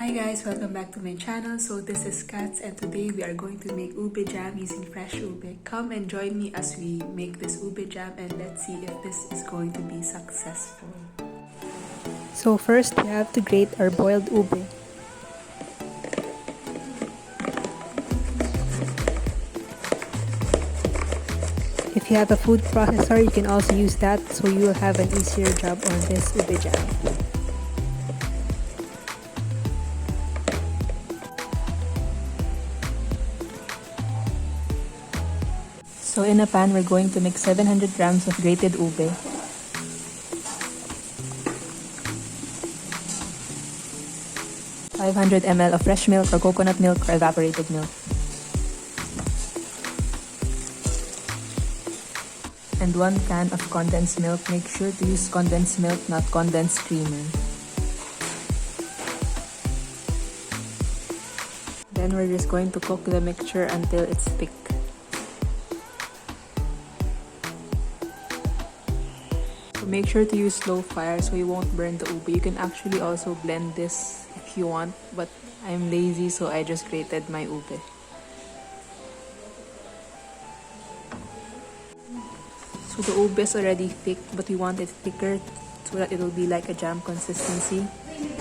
Hi guys, welcome back to my channel. So this is Kats and today we are going to make ube jam using fresh ube. Come and join me as we make this ube jam and let's see if this is going to be successful. So first we have to grate our boiled ube. If you have a food processor, you can also use that so you will have an easier job on this ube jam. So in a pan, we're going to mix 700 grams of grated ube, 500 ml of fresh milk or coconut milk or evaporated milk, and 1 can of condensed milk. Make sure to use condensed milk, not condensed creamer. Then we're just going to cook the mixture until it's thick. So make sure to use slow fire so you won't burn the ube. You can actually also blend this if you want, but I'm lazy so I just grated my ube. So the ube is already thick, but we want it thicker so that it will be like a jam consistency.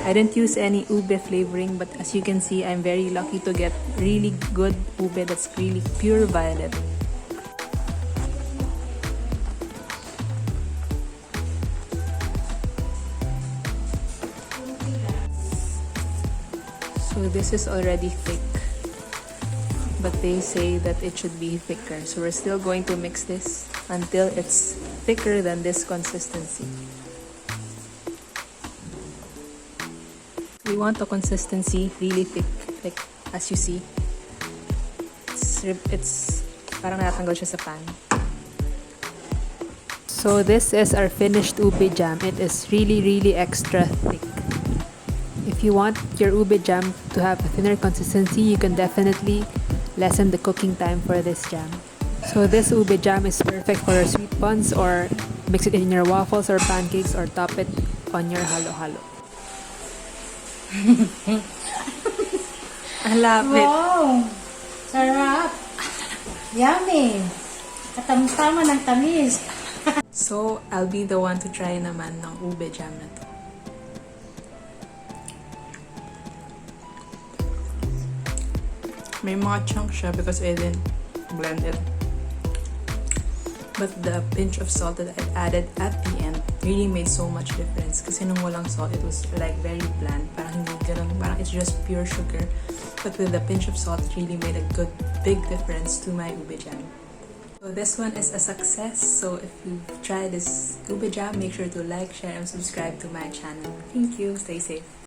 I didn't use any ube flavoring, but as you can see, I'm very lucky to get really good ube that's really pure violet. So this is already thick, but they say that it should be thicker. So we're still going to mix this until it's thicker than this consistency. We want the consistency really thick, like as you see. It's parang natanggal siya sa pan. So this is our finished ube jam. It is really extra thick. If you want your ube jam to have a thinner consistency, you can definitely lessen the cooking time for this jam. So this ube jam is perfect for your sweet buns, or mix it in your waffles or pancakes, or top it on your halo-halo. I love it. Wow! Sarap! Yummy! Katamtama ng tamis. So I'll be the one to try naman ng ube jam na to. May mga chunks siya because I didn't blend it. But the pinch of salt that I added at the end really made so much difference. Kasi nung walang salt, it was like very bland. Parang hindi ganun, parang it's just pure sugar. But with the pinch of salt, it really made a good, big difference to my ube jam. So this one is a success. So if you've tried this ube jam, make sure to like, share, and subscribe to my channel. Thank you. Stay safe.